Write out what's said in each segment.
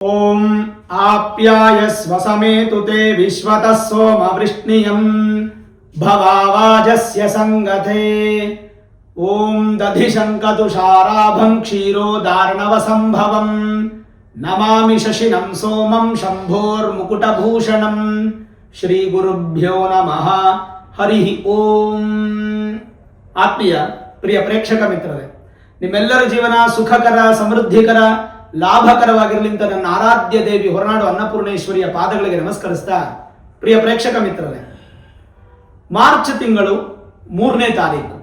ಓಂ ಆಪ್ಯಾಯಸ್ವ ಸಮೇತು ತೇ ವಿಶ್ವತಃ ಸೋಮವೃಷ್ಣಿಯಂ ಭವಾವಾಜಸ್ಯ ಸಂಗತೆ. ಓಂ ದಧಿಶಂಕತುಷಾರಾಭಂ ಕ್ಷೀರೋದಾರ್ಣವ ಸಂಭವಂ ನಮಾಮಿ ಶಶಿನಂ ಸೋಮಂ ಶಂಭೋರ್ಮುಕುಟಭೂಷಣಂ. ಶ್ರೀ ಗುರುಭ್ಯೋ ನಮಃ. ಹರಿ ಓಂ. ಆತ್ಮೀಯ ಪ್ರಿಯ ಪ್ರೇಕ್ಷಕ ಮಿತ್ರರೇ, ನಿಮ್ಮೆಲ್ಲರ ಜೀವನ ಸುಖಕರ, ಸಮೃದ್ಧಿಕರ, ಲಾಭಕರವಾಗಿರಲಿ ಅಂತ ನನ್ನ ಆರಾಧ್ಯ ದೇವಿ ಹೊರನಾಡು ಅನ್ನಪೂರ್ಣೇಶ್ವರಿಯ ಪಾದಗಳಿಗೆ ನಮಸ್ಕರಿಸ್ತಾ, ಪ್ರಿಯ ಪ್ರೇಕ್ಷಕ ಮಿತ್ರರೇ, ಮಾರ್ಚ್ ತಿಂಗಳು 3ನೇ ತಾರೀಕು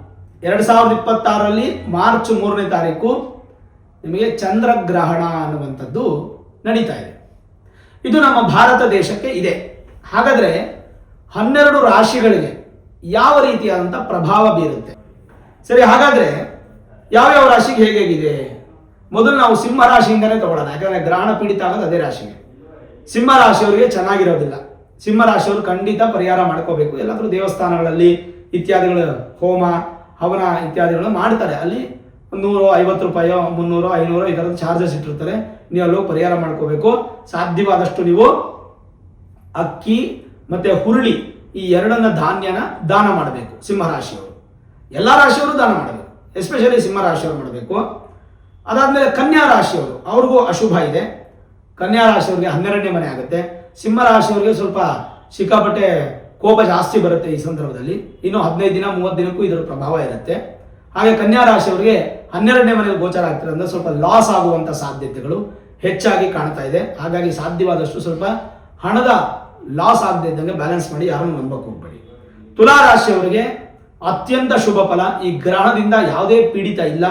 2026ರಲ್ಲಿ ಮಾರ್ಚ್ 3ನೇ ತಾರೀಕು ನಿಮಗೆ ಚಂದ್ರಗ್ರಹಣ ಅನ್ನುವಂಥದ್ದು ನಡೀತಾ ಇದೆ. ಇದು ನಮ್ಮ ಭಾರತ ದೇಶಕ್ಕೆ ಇದೆ. ಹಾಗಾದ್ರೆ 12 ರಾಶಿಗಳಿಗೆ ಯಾವ ರೀತಿಯಾದಂಥ ಪ್ರಭಾವ ಬೀರುತ್ತೆ? ಸರಿ, ಹಾಗಾದ್ರೆ ಯಾವ್ಯಾವ ರಾಶಿಗೆ ಹೇಗಿದೆ? ಮೊದಲು ನಾವು ಸಿಂಹ ರಾಶಿಯಿಂದನೇ ತಗೊಳ್ಳೋಣ, ಯಾಕಂದ್ರೆ ಗ್ರಹಣ ಪೀಡಿತ ಆಗೋದು ಅದೇ ರಾಶಿಗೆ. ಸಿಂಹ ರಾಶಿಯವರಿಗೆ ಚೆನ್ನಾಗಿರೋದಿಲ್ಲ. ಸಿಂಹ ರಾಶಿಯವರು ಖಂಡಿತ ಪರಿಹಾರ ಮಾಡ್ಕೋಬೇಕು. ಎಲ್ಲಾದ್ರೂ ದೇವಸ್ಥಾನಗಳಲ್ಲಿ ಇತ್ಯಾದಿಗಳು ಹೋಮ ಹವನ ಇತ್ಯಾದಿಗಳು ಮಾಡ್ತಾರೆ. ಅಲ್ಲಿ 150 ರೂಪಾಯಿ 300 500 ಈ ಥರದ ಚಾರ್ಜಸ್ ಇಟ್ಟಿರ್ತಾರೆ. ನೀವು ಅಲ್ಲೂ ಪರಿಹಾರ ಮಾಡ್ಕೋಬೇಕು. ಸಾಧ್ಯವಾದಷ್ಟು ನೀವು ಅಕ್ಕಿ ಮತ್ತೆ ಹುರುಳಿ ಈ ಎರಡನ್ನ ಧಾನ್ಯನ ದಾನ ಮಾಡಬೇಕು. ಸಿಂಹ ರಾಶಿಯವರು, ಎಲ್ಲ ರಾಶಿಯವರು ದಾನ ಮಾಡಬೇಕು, ಎಸ್ಪೆಷಲಿ ಸಿಂಹ ರಾಶಿಯವರು ಮಾಡಬೇಕು. ಅದಾದ್ಮೇಲೆ ಕನ್ಯಾ ರಾಶಿಯವರು, ಅವ್ರಿಗೂ ಅಶುಭ ಇದೆ. ಕನ್ಯಾ ರಾಶಿಯವರಿಗೆ 12ನೇ ಮನೆ ಆಗುತ್ತೆ. ಸಿಂಹ ರಾಶಿಯವರಿಗೆ ಸ್ವಲ್ಪ ಸಿಕ್ಕಾಪಟ್ಟೆ ಕೋಪ ಜಾಸ್ತಿ ಬರುತ್ತೆ ಈ ಸಂದರ್ಭದಲ್ಲಿ. ಇನ್ನು 15 ದಿನ 30 ದಿನಕ್ಕೂ ಇದರ ಪ್ರಭಾವ ಇರುತ್ತೆ. ಹಾಗೆ ಕನ್ಯಾ ರಾಶಿಯವರಿಗೆ 12ನೇ ಮನೆಯಲ್ಲಿ ಗೋಚರ ಆಗ್ತಿರೋದ್ರಿಂದ ಸ್ವಲ್ಪ ಲಾಸ್ ಆಗುವಂಥ ಸಾಧ್ಯತೆಗಳು ಹೆಚ್ಚಾಗಿ ಕಾಣ್ತಾ ಇದೆ. ಹಾಗಾಗಿ ಸಾಧ್ಯವಾದಷ್ಟು ಸ್ವಲ್ಪ ಹಣದ ಲಾಸ್ ಆಗದೆ ಇದ್ದಂಗೆ ಬ್ಯಾಲೆನ್ಸ್ ಮಾಡಿ, ಯಾರನ್ನು ನಂಬಕ್ಕೆ ಹೋಗ್ಬೇಡಿ. ತುಲಾ ರಾಶಿಯವರಿಗೆ ಅತ್ಯಂತ ಶುಭ ಫಲ. ಈ ಗ್ರಹಣದಿಂದ ಯಾವುದೇ ಪೀಡಿತ ಇಲ್ಲ.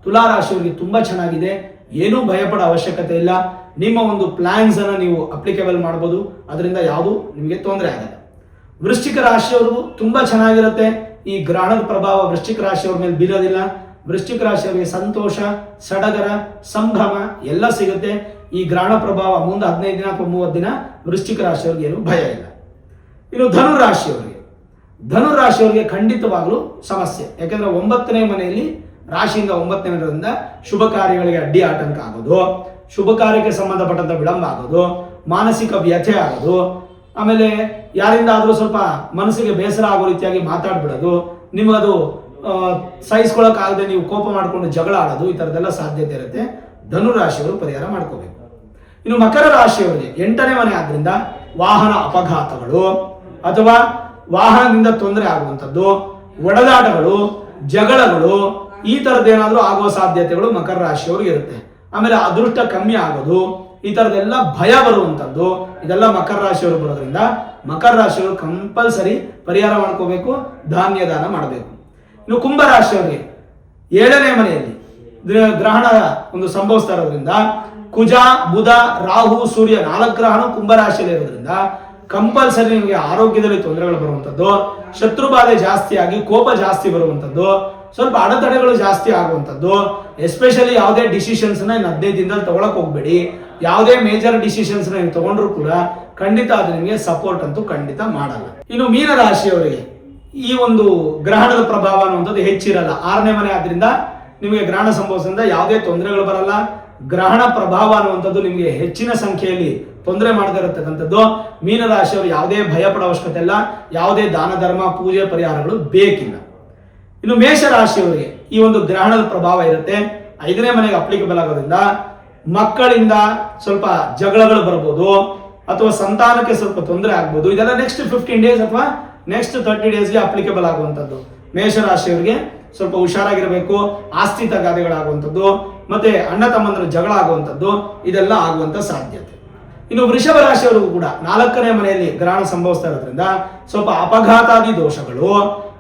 ತುಲಾ ರಾಶಿಯವರಿಗೆ ತುಂಬಾ ಚೆನ್ನಾಗಿದೆ. ಏನೂ ಭಯಪಡೋ ಅವಶ್ಯಕತೆ ಇಲ್ಲ. ನಿಮ್ಮ ಒಂದು ಪ್ಲಾನ್ಸ್ ಅನ್ನು ನೀವು ಅಪ್ಲಿಕೇಬಲ್ ಮಾಡಬಹುದು. ಅದರಿಂದ ಯಾವುದು ನಿಮಗೆ ತೊಂದರೆ ಆಗಲ್ಲ. ವೃಶ್ಚಿಕ ರಾಶಿಯವರು ತುಂಬಾ ಚೆನ್ನಾಗಿರುತ್ತೆ. ಈ ಗ್ರಹಣದ ಪ್ರಭಾವ ವೃಶ್ಚಿಕ ರಾಶಿಯವರ ಮೇಲೆ ಬೀರೋದಿಲ್ಲ. ವೃಶ್ಚಿಕ ರಾಶಿಯವರಿಗೆ ಸಂತೋಷ, ಸಡಗರ, ಸಂಭ್ರಮ ಎಲ್ಲ ಸಿಗುತ್ತೆ. ಈ ಗ್ರಹಣ ಪ್ರಭಾವ ಮುಂದೆ 15 ದಿನ ಅಥವಾ 30 ದಿನ ವೃಶ್ಚಿಕ ರಾಶಿಯವರಿಗೆ ಏನು ಭಯ ಇಲ್ಲ. ಇನ್ನು ಧನುರಾಶಿಯವರಿಗೆ ಖಂಡಿತವಾಗ್ಲೂ ಸಮಸ್ಯೆ. ಯಾಕಂದ್ರೆ 9ನೇ ಮನೆಯಲ್ಲಿ ರಾಶಿಯಿಂದ 9ನೇ ಮನೆಯಿಂದ ಶುಭ ಕಾರ್ಯಗಳಿಗೆ ಅಡ್ಡಿ ಆಟಂಕ ಆಗೋದು, ಶುಭ ಕಾರ್ಯಕ್ಕೆ ಸಂಬಂಧಪಟ್ಟಂತ ವಿಳಂಬ ಆಗೋದು, ಮಾನಸಿಕ ವ್ಯಥೆ ಆಗೋದು, ಆಮೇಲೆ ಯಾರಿಂದ ಆದ್ರೂ ಸ್ವಲ್ಪ ಮನಸ್ಸಿಗೆ ಬೇಸರ ಆಗೋ ರೀತಿಯಾಗಿ ಮಾತಾಡ್ಬಿಡೋದು, ನಿಮಗದು ಸಹಿಸ್ಕೊಳ್ಳೋಕ್ಕಾಗದೆ ನೀವು ಕೋಪ ಮಾಡಿಕೊಂಡು ಜಗಳ ಆಡೋದು, ಈ ಥರದ್ದೆಲ್ಲ ಸಾಧ್ಯತೆ ಇರುತ್ತೆ. ಧನುರಾಶಿಯವರು ಪರಿಹಾರ ಮಾಡ್ಕೋಬೇಕು. ಇನ್ನು ಮಕರ ರಾಶಿಯವರಿಗೆ 8ನೇ ಮನೆ ಆದ್ರಿಂದ ವಾಹನ ಅಪಘಾತಗಳು ಅಥವಾ ವಾಹನದಿಂದ ತೊಂದರೆ ಆಗುವಂಥದ್ದು, ಒಡೆದಾಟಗಳು, ಜಗಳಗಳು, ಈ ಥರದ್ದೇನಾದ್ರೂ ಆಗುವ ಸಾಧ್ಯತೆಗಳು ಮಕರ ರಾಶಿಯವರಿಗೆ ಇರುತ್ತೆ. ಆಮೇಲೆ ಅದೃಷ್ಟ ಕಮ್ಮಿ ಆಗೋದು, ಈ ಥರದ್ದೆಲ್ಲ ಭಯ ಬರುವಂಥದ್ದು, ಇದೆಲ್ಲ ಮಕರ ರಾಶಿಯವರು ಬರೋದ್ರಿಂದ ಮಕರ ರಾಶಿಯವರು ಕಂಪಲ್ಸರಿ ಪರಿಹಾರ ಮಾಡ್ಕೋಬೇಕು, ಧಾನ್ಯ ದಾನ ಮಾಡಬೇಕು. ಇನ್ನು ಕುಂಭ ರಾಶಿಯವರಿಗೆ 7ನೇ ಮನೆಯಲ್ಲಿ ಗ್ರಹಣ ಒಂದು ಸಂಭವಿಸ್ತಾ ಇರೋದ್ರಿಂದ ಕುಜ, ಬುಧ, ರಾಹು, ಸೂರ್ಯ 4 ಗ್ರಹಣ ಕುಂಭ ರಾಶಿಯಲ್ಲಿ ಇರೋದ್ರಿಂದ ಕಂಪಲ್ಸರಿ ನಿಮಗೆ ಆರೋಗ್ಯದಲ್ಲಿ ತೊಂದರೆಗಳು ಬರುವಂಥದ್ದು, ಶತ್ರುಬಾಧೆ ಜಾಸ್ತಿ ಆಗಿ ಕೋಪ ಜಾಸ್ತಿ ಬರುವಂಥದ್ದು, ಸ್ವಲ್ಪ ಅಡೆತಡೆಗಳು ಜಾಸ್ತಿ ಆಗುವಂಥದ್ದು. ಎಸ್ಪೆಷಲಿ ಯಾವುದೇ ಡಿಸಿಷನ್ಸ್ ನ 15 ದಿನದಲ್ಲಿ ತಗೊಳಕ್ ಹೋಗ್ಬೇಡಿ. ಯಾವುದೇ ಮೇಜರ್ ಡಿಸಿಷನ್ಸ್ ನೀವು ತಗೊಂಡ್ರು ಕೂಡ ಖಂಡಿತ ಅದು ನಿಮಗೆ ಸಪೋರ್ಟ್ ಅಂತೂ ಖಂಡಿತ ಮಾಡಲ್ಲ. ಇನ್ನು ಮೀನ ರಾಶಿಯವರಿಗೆ ಈ ಒಂದು ಗ್ರಹಣದ ಪ್ರಭಾವ ಅನ್ನುವಂಥದ್ದು ಹೆಚ್ಚಿರಲ್ಲ. 6ನೇ ಮನೆ ಆದ್ರಿಂದ ನಿಮಗೆ ಗ್ರಹಣ ಸಂಭವಿಸಿದ ಯಾವುದೇ ತೊಂದರೆಗಳು ಬರಲ್ಲ. ಗ್ರಹಣ ಪ್ರಭಾವ ಅನ್ನುವಂಥದ್ದು ನಿಮಗೆ ಹೆಚ್ಚಿನ ಸಂಖ್ಯೆಯಲ್ಲಿ ತೊಂದರೆ ಮಾಡದೇ ಇರತಕ್ಕಂಥದ್ದು. ಮೀನರಾಶಿಯವರು ಯಾವುದೇ ಭಯ ಪಡೋ ಅವಶ್ಯಕತೆ ಇಲ್ಲ. ಯಾವುದೇ ದಾನ ಧರ್ಮ ಪೂಜೆ ಪರಿಹಾರಗಳು ಬೇಕಿಲ್ಲ. ಇನ್ನು ಮೇಷ ರಾಶಿಯವರಿಗೆ ಈ ಒಂದು ಗ್ರಹಣದ ಪ್ರಭಾವ ಇರುತ್ತೆ. 5ನೇ ಮನೆಗೆ ಅಪ್ಲಿಕೇಬಲ್ ಆಗೋದ್ರಿಂದ ಮಕ್ಕಳಿಂದ ಸ್ವಲ್ಪ ಜಗಳಗಳು ಬರ್ಬೋದು ಅಥವಾ ಸಂತಾನಕ್ಕೆ ಸ್ವಲ್ಪ ತೊಂದರೆ ಆಗ್ಬೋದು. ಇದೆಲ್ಲ ನೆಕ್ಸ್ಟ್ 15 ಡೇಸ್ ಅಥವಾ ನೆಕ್ಸ್ಟ್ 30 ಡೇಸ್ಗೆ ಅಪ್ಲಿಕೇಬಲ್ ಆಗುವಂಥದ್ದು. ಮೇಷರಾಶಿಯವರಿಗೆ ಸ್ವಲ್ಪ ಹುಷಾರಾಗಿರಬೇಕು. ಆಸ್ತಿ ತಗಾದೆಗಳಾಗುವಂಥದ್ದು ಮತ್ತೆ ಅಣ್ಣ ತಮ್ಮಂದ್ರ ಜಗಳ ಆಗುವಂಥದ್ದು ಇದೆಲ್ಲ ಆಗುವಂಥ ಸಾಧ್ಯತೆ. ಇನ್ನು ವೃಷಭ ರಾಶಿಯವರಿಗೂ ಕೂಡ 4ನೇ ಮನೆಯಲ್ಲಿ ಗ್ರಹಣ ಸಂಭವಿಸ್ತಾ ಇರೋದ್ರಿಂದ ಸ್ವಲ್ಪ ಅಪಘಾತಾದಿ ದೋಷಗಳು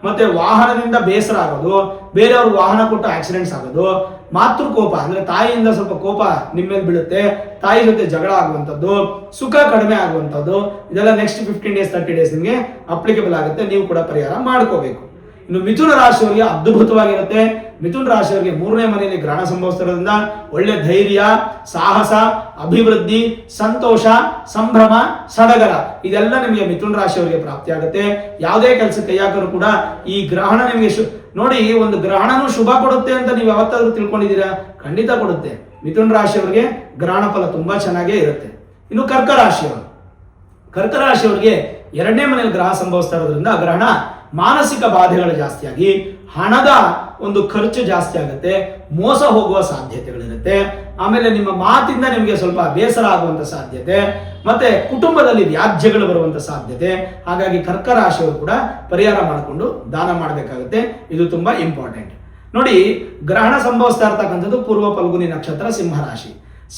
ಮತ್ತೆ ವಾಹನದಿಂದ ಬೇಸರ ಆಗೋದು, ಬೇರೆಯವರು ವಾಹನ ಕೊಟ್ಟು ಆಕ್ಸಿಡೆಂಟ್ಸ್ ಆಗೋದು, ಮಾತೃಕೋಪ ಅಂದ್ರೆ ತಾಯಿಯಿಂದ ಸ್ವಲ್ಪ ಕೋಪ ನಿಮ್ಮ ಮೇಲೆ ಬೀಳುತ್ತೆ, ತಾಯಿ ಜೊತೆ ಜಗಳ ಆಗುವಂಥದ್ದು, ಸುಖ ಕಡಿಮೆ ಆಗುವಂಥದ್ದು, ಇದೆಲ್ಲ ನೆಕ್ಸ್ಟ್ 15 ಡೇಸ್ 30 ಡೇಸ್ ನಿಮಗೆ ಅಪ್ಲಿಕೇಬಲ್ ಆಗುತ್ತೆ. ನೀವು ಕೂಡ ಪರಿಹಾರ ಮಾಡ್ಕೋಬೇಕು. ಇನ್ನು ಮಿಥುನ ರಾಶಿಯವರಿಗೆ ಅದ್ಭುತವಾಗಿರುತ್ತೆ. ಮಿಥುನ ರಾಶಿಯವರಿಗೆ 3ನೇ ಮನೆಯಲ್ಲಿ ಗ್ರಹಣ ಸಂಭವಿಸ್ತಿರೋದ್ರಿಂದ ಒಳ್ಳೆ ಧೈರ್ಯ, ಸಾಹಸ, ಅಭಿವೃದ್ಧಿ, ಸಂತೋಷ, ಸಂಭ್ರಮ, ಸಡಗರ ಇದೆಲ್ಲ ನಿಮಗೆ ಮಿಥುನ ರಾಶಿಯವರಿಗೆ ಪ್ರಾಪ್ತಿ ಆಗುತ್ತೆ. ಯಾವುದೇ ಕೆಲಸ ಕೈ ಹಾಕರು ಕೂಡ ಈ ಗ್ರಹಣ ನಿಮಗೆ ನೋಡಿ, ಒಂದು ಗ್ರಹಣನು ಶುಭ ಕೊಡುತ್ತೆ ಅಂತ ನೀವು ಯಾವತ್ತಾದ್ರೂ ತಿಳ್ಕೊಂಡಿದ್ದೀರಾ? ಖಂಡಿತ ಕೊಡುತ್ತೆ. ಮಿಥುನ ರಾಶಿಯವರಿಗೆ ಗ್ರಹಣ ಫಲ ತುಂಬಾ ಚೆನ್ನಾಗೇ ಇರುತ್ತೆ. ಇನ್ನು ಕರ್ಕ ರಾಶಿಯವರಿಗೆ 2ನೇ ಮನೆಯಲ್ಲಿ ಗ್ರಹ ಸಂಭವಿಸ್ತಾ ಇರೋದ್ರಿಂದ ಗ್ರಹಣ ಮಾನಸಿಕ ಬಾಧೆಗಳು ಜಾಸ್ತಿಯಾಗಿ ಹಣದ ಒಂದು ಖರ್ಚು ಜಾಸ್ತಿ ಆಗುತ್ತೆ, ಮೋಸ ಹೋಗುವ ಸಾಧ್ಯತೆಗಳಿರುತ್ತೆ. ಆಮೇಲೆ ನಿಮ್ಮ ಮಾತಿಂದ ನಿಮಗೆ ಸ್ವಲ್ಪ ಬೇಸರ ಆಗುವಂತ ಸಾಧ್ಯತೆ, ಮತ್ತೆ ಕುಟುಂಬದಲ್ಲಿ ವ್ಯಾಜ್ಯಗಳು ಬರುವಂತ ಸಾಧ್ಯತೆ. ಹಾಗಾಗಿ ಕರ್ಕ ರಾಶಿಯವರು ಕೂಡ ಪರಿಹಾರ ಮಾಡಿಕೊಂಡು ದಾನ ಮಾಡಬೇಕಾಗುತ್ತೆ. ಇದು ತುಂಬಾ ಇಂಪಾರ್ಟೆಂಟ್. ನೋಡಿ, ಗ್ರಹಣ ಸಂಭವಿಸ್ತಾ ಇರ್ತಕ್ಕಂಥದ್ದು ಪೂರ್ವ ಫಲ್ಗುನಿ ನಕ್ಷತ್ರ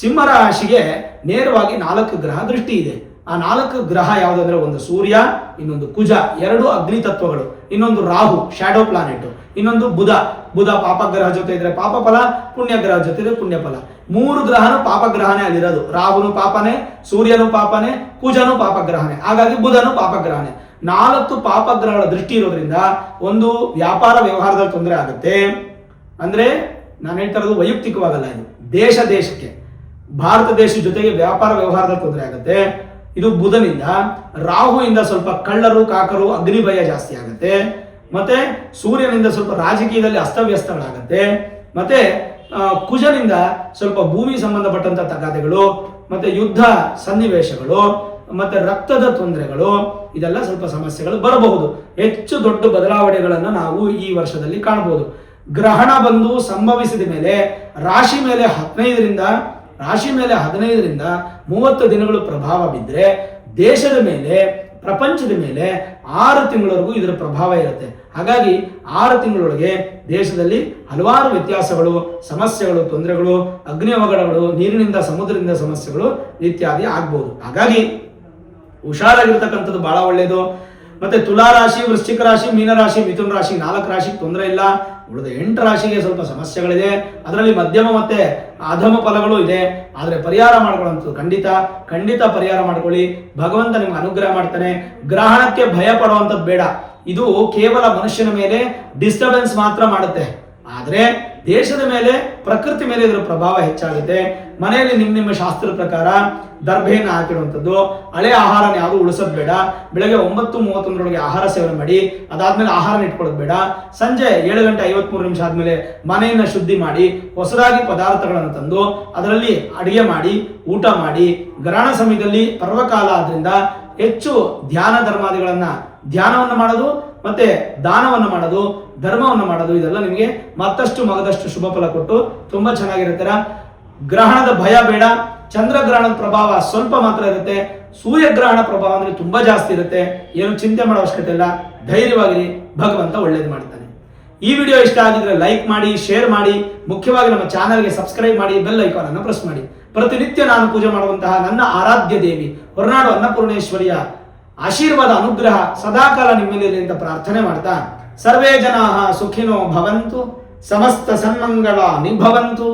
ಸಿಂಹರಾಶಿಗೆ ನೇರವಾಗಿ 4 ಗ್ರಹ ದೃಷ್ಟಿ ಇದೆ. ಆ 4 ಗ್ರಹ ಯಾವುದಂದ್ರೆ ಒಂದು ಸೂರ್ಯ, ಇನ್ನೊಂದು ಕುಜ, 2 ಅಗ್ನಿ ತತ್ವಗಳು, ಇನ್ನೊಂದು ರಾಹು ಶಾಡೋ ಪ್ಲಾನೆಟ್, ಇನ್ನೊಂದು ಬುಧ ಪಾಪಗ್ರಹ ಜೊತೆ ಇದ್ರೆ ಪಾಪ ಫಲ, ಪುಣ್ಯ ಗ್ರಹ ಜೊತೆ ಇದ್ರೆ ಪುಣ್ಯ ಫಲ. 3 ಗ್ರಹನು ಪಾಪಗ್ರಹನೇ ಅಲ್ಲಿರೋದು. ರಾಹುನು ಪಾಪನೇ, ಸೂರ್ಯನು ಪಾಪನೇ, ಕುಜನು ಪಾಪಗ್ರಹನೇ, ಹಾಗಾಗಿ ಬುಧನು ಪಾಪಗ್ರಹನೇ. 4 ಪಾಪಗ್ರಹಗಳ ದೃಷ್ಟಿ ಇರೋದ್ರಿಂದ ಒಂದು ವ್ಯಾಪಾರ ವ್ಯವಹಾರದಲ್ಲಿ ತೊಂದರೆ ಆಗುತ್ತೆ. ಅಂದ್ರೆ ನಾನು ಹೇಳ್ತಾ ಇರೋದು ವೈಯಕ್ತಿಕವಾಗಲ್ಲ, ಇದು ದೇಶಕ್ಕೆ ಭಾರತ ದೇಶ ಜೊತೆಗೆ ವ್ಯಾಪಾರ ವ್ಯವಹಾರದಲ್ಲಿ ತೊಂದರೆ ಆಗುತ್ತೆ. ಇದು ಬುಧನಿಂದ. ರಾಹುವಿಂದ ಸ್ವಲ್ಪ ಕಳ್ಳರು ಕಾಕರು ಅಗ್ನಿ ಭಯ ಜಾಸ್ತಿ ಆಗುತ್ತೆ. ಮತ್ತೆ ಸೂರ್ಯನಿಂದ ಸ್ವಲ್ಪ ರಾಜಕೀಯದಲ್ಲಿ ಅಸ್ತವ್ಯಸ್ತಗಳಾಗತ್ತೆ. ಮತ್ತೆ ಕುಜನಿಂದ ಸ್ವಲ್ಪ ಭೂಮಿ ಸಂಬಂಧಪಟ್ಟಂತ ತಗಾದೆಗಳು, ಮತ್ತೆ ಯುದ್ಧ ಸನ್ನಿವೇಶಗಳು, ಮತ್ತೆ ರಕ್ತದ ತೊಂದರೆಗಳು, ಇದೆಲ್ಲ ಸ್ವಲ್ಪ ಸಮಸ್ಯೆಗಳು ಬರಬಹುದು. ಹೆಚ್ಚು ದೊಡ್ಡ ಬದಲಾವಣೆಗಳನ್ನು ನಾವು ಈ ವರ್ಷದಲ್ಲಿ ಕಾಣಬಹುದು. ಗ್ರಹಣ ಬಂದು ಸಂಭವಿಸಿದ ಮೇಲೆ ರಾಶಿ ಮೇಲೆ 15ರಿಂದ 30 ದಿನಗಳು ಪ್ರಭಾವ ಬಿದ್ದರೆ ದೇಶದ ಮೇಲೆ, ಪ್ರಪಂಚದ ಮೇಲೆ 6 ತಿಂಗಳವರೆಗೂ ಇದರ ಪ್ರಭಾವ ಇರುತ್ತೆ. ಹಾಗಾಗಿ 6 ತಿಂಗಳೊಳಗೆ ದೇಶದಲ್ಲಿ ಹಲವಾರು ವ್ಯತ್ಯಾಸಗಳು, ಸಮಸ್ಯೆಗಳು, ತೊಂದರೆಗಳು, ಅಗ್ನಿ ಅವಘಡಗಳು, ನೀರಿನಿಂದ ಸಮುದ್ರದಿಂದ ಸಮಸ್ಯೆಗಳು ಇತ್ಯಾದಿ ಆಗ್ಬಹುದು. ಹಾಗಾಗಿ ಹುಷಾರಾಗಿರ್ತಕ್ಕಂಥದ್ದು ಬಹಳ ಒಳ್ಳೆಯದು. ಮತ್ತೆ ತುಲಾ ರಾಶಿ, ವೃಶ್ಚಿಕ ರಾಶಿ, ಮೀನರಾಶಿ, ಮಿಥುನ ರಾಶಿ 4 ರಾಶಿಗೆ ತೊಂದರೆ ಇಲ್ಲ. ಉಳಿದ 8 ರಾಶಿಗೆ ಸ್ವಲ್ಪ ಸಮಸ್ಯೆಗಳಿದೆ. ಅದರಲ್ಲಿ ಮಧ್ಯಮ ಮತ್ತೆ ಅಧಮ ಫಲಗಳು ಇದೆ. ಆದರೆ ಪರಿಹಾರ ಮಾಡ್ಕೊಳ್ಳುವಂಥದ್ದು ಖಂಡಿತ ಪರಿಹಾರ ಮಾಡ್ಕೊಳ್ಳಿ. ಭಗವಂತ ನಿಮ್ಗೆ ಅನುಗ್ರಹ ಮಾಡ್ತಾನೆ. ಗ್ರಹಣಕ್ಕೆ ಭಯ ಪಡುವಂಥದ್ದು ಬೇಡ. ಇದು ಕೇವಲ ಮನುಷ್ಯನ ಮೇಲೆ ಡಿಸ್ಟರ್ಬೆನ್ಸ್ ಮಾತ್ರ ಮಾಡುತ್ತೆ. ಆದರೆ ದೇಶದ ಮೇಲೆ, ಪ್ರಕೃತಿ ಮೇಲೆ ಇದರ ಪ್ರಭಾವ ಹೆಚ್ಚಾಗುತ್ತೆ. ಮನೆಯಲ್ಲಿ ನಿಮ್ಮ ಶಾಸ್ತ್ರದ ಪ್ರಕಾರ ದರ್ಭೆಯನ್ನು ಹಾಕಿಡುವಂಥದ್ದು, ಹಳೆ ಆಹಾರನ ಯಾವುದು ಉಳಿಸೋದು ಬೇಡ. ಬೆಳಗ್ಗೆ 9:31 ಆಹಾರ ಸೇವನೆ ಮಾಡಿ. ಅದಾದ್ಮೇಲೆ ಆಹಾರ ಇಟ್ಕೊಳ್ಳೋದು ಬೇಡ. ಸಂಜೆ 7:53 ಆದ್ಮೇಲೆ ಮನೆಯನ್ನ ಶುದ್ಧಿ ಮಾಡಿ ಹೊಸದಾಗಿ ಪದಾರ್ಥಗಳನ್ನು ತಂದು ಅದರಲ್ಲಿ ಅಡಿಗೆ ಮಾಡಿ ಊಟ ಮಾಡಿ. ಗ್ರಹಣ ಸಮಯದಲ್ಲಿ ಪರ್ವಕಾಲ ಆದ್ರಿಂದ ಹೆಚ್ಚು ಧ್ಯಾನವನ್ನು ಮಾಡೋದು, ಮತ್ತೆ ದಾನವನ್ನು ಮಾಡೋದು, ಧರ್ಮವನ್ನು ಮಾಡೋದು, ಇದೆಲ್ಲ ನಿಮಗೆ ಮಗದಷ್ಟು ಶುಭ ಫಲ ಕೊಟ್ಟು ತುಂಬಾ ಚೆನ್ನಾಗಿರ್ತೀರ. ಗ್ರಹಣದ ಭಯ ಬೇಡ. ಚಂದ್ರಗ್ರಹಣದ ಪ್ರಭಾವ ಸ್ವಲ್ಪ ಮಾತ್ರ ಇರುತ್ತೆ. ಸೂರ್ಯಗ್ರಹಣ ಪ್ರಭಾವ ಅಂದ್ರೆ ತುಂಬಾ ಜಾಸ್ತಿ ಇರುತ್ತೆ. ಏನು ಚಿಂತೆ ಮಾಡೋ ಅವಶ್ಯಕತೆ ಇಲ್ಲ. ಧೈರ್ಯವಾಗಿರಿ, ಭಗವಂತ ಒಳ್ಳೇದು ಮಾಡ್ತಾನೆ. ಈ ವಿಡಿಯೋ ಇಷ್ಟ ಆಗಿದ್ರೆ ಲೈಕ್ ಮಾಡಿ, ಶೇರ್ ಮಾಡಿ, ಮುಖ್ಯವಾಗಿ ನಮ್ಮ ಚಾನಲ್ಗೆ ಸಬ್ಸ್ಕ್ರೈಬ್ ಮಾಡಿ, ಬೆಲ್ ಐಕಾನ್ ಅನ್ನು ಪ್ರೆಸ್ ಮಾಡಿ. ಪ್ರತಿನಿತ್ಯ ನಾನು ಪೂಜೆ ಮಾಡುವಂತಹ ನನ್ನ ಆರಾಧ್ಯ ದೇವಿ ಹೊರನಾಡು ಅನ್ನಪೂರ್ಣೇಶ್ವರಿಯ ಆಶೀರ್ವಾದ ಅನುಗ್ರಹ ಸದಾಕಾಲ ನಿಮ್ಮಲ್ಲಿರಲಿ ಅಂತ ಪ್ರಾರ್ಥನೆ ಮಾಡ್ತಾ, ಸರ್ವೇ ಜನಾಃ ಸುಖಿನೋ ಭವಂತು, ಸಮಸ್ತ ಸನ್ಮಂಗಳ ನಿಭವಂತು.